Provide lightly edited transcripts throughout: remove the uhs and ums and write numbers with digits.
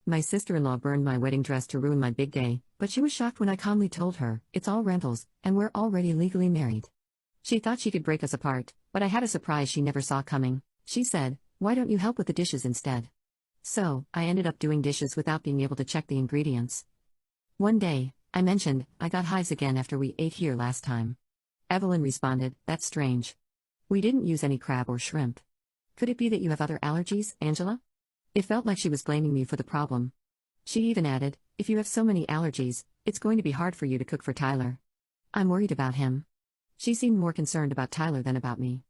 My sister-in-law burned my wedding dress to ruin my big day, but she was shocked when I calmly told her, it's all rentals, and we're already legally married. She thought she could break us apart, but I had a surprise she never saw coming. She said, why don't you help with the dishes instead? So, I ended up doing dishes without being able to check the ingredients. One day, I mentioned, I got hives again after we ate here last time. Evelyn responded, that's strange. We didn't use any crab or shrimp. Could it be that you have other allergies, Angela? It felt like she was blaming me for the problem. She even added, if you have so many allergies, it's going to be hard for you to cook for Tyler. I'm worried about him. She seemed more concerned about Tyler than about me.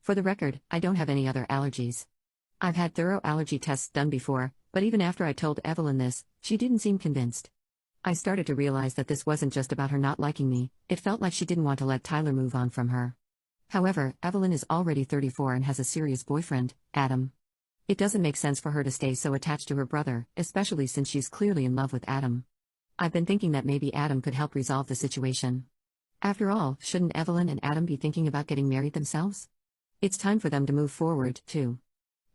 For the record, I don't have any other allergies. I've had thorough allergy tests done before, but even after I told Evelyn this, she didn't seem convinced. I started to realize that this wasn't just about her not liking me, it felt like she didn't want to let Tyler move on from her. However, Evelyn is already 34 and has a serious boyfriend, Adam. It doesn't make sense for her to stay so attached to her brother, especially since she's clearly in love with Adam. I've been thinking that maybe Adam could help resolve the situation. After all, shouldn't Evelyn and Adam be thinking about getting married themselves? It's time for them to move forward, too.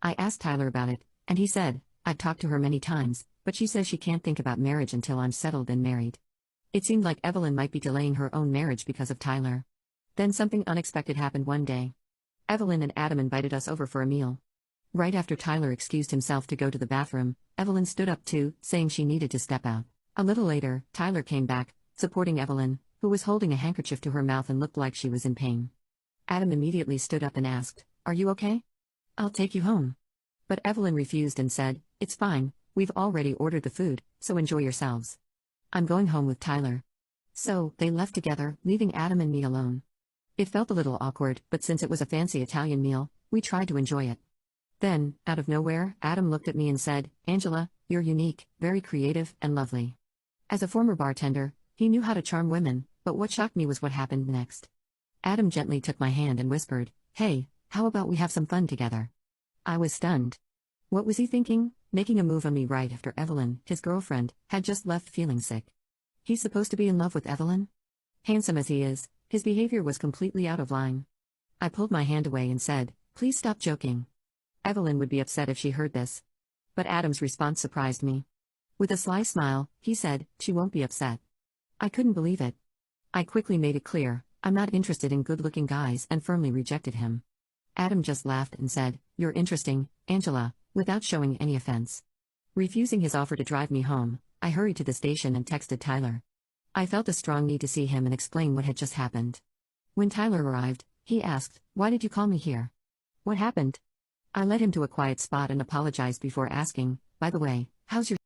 I asked Tyler about it, and he said, I've talked to her many times, but she says she can't think about marriage until I'm settled and married. It seemed like Evelyn might be delaying her own marriage because of Tyler. Then something unexpected happened one day. Evelyn and Adam invited us over for a meal. Right after Tyler excused himself to go to the bathroom, Evelyn stood up too, saying she needed to step out. A little later, Tyler came back, supporting Evelyn, who was holding a handkerchief to her mouth and looked like she was in pain. Adam immediately stood up and asked, are you okay? I'll take you home. But Evelyn refused and said, it's fine, we've already ordered the food, so enjoy yourselves. I'm going home with Tyler. So, they left together, leaving Adam and me alone. It felt a little awkward, but since it was a fancy Italian meal, we tried to enjoy it. Then, out of nowhere, Adam looked at me and said, Angela, you're unique, very creative, and lovely. As a former bartender, he knew how to charm women, but what shocked me was what happened next. Adam gently took my hand and whispered, hey, how about we have some fun together? I was stunned. What was he thinking, making a move on me right after Evelyn, his girlfriend, had just left feeling sick? He's supposed to be in love with Evelyn? Handsome as he is, his behavior was completely out of line. I pulled my hand away and said, please stop joking. Evelyn would be upset if she heard this. But Adam's response surprised me. With a sly smile, he said, she won't be upset. I couldn't believe it. I quickly made it clear, I'm not interested in good-looking guys, and firmly rejected him. Adam just laughed and said, you're interesting, Angela, without showing any offense. Refusing his offer to drive me home, I hurried to the station and texted Tyler. I felt a strong need to see him and explain what had just happened. When Tyler arrived, he asked, why did you call me here? What happened? I led him to a quiet spot and apologized before asking, by the way, how's your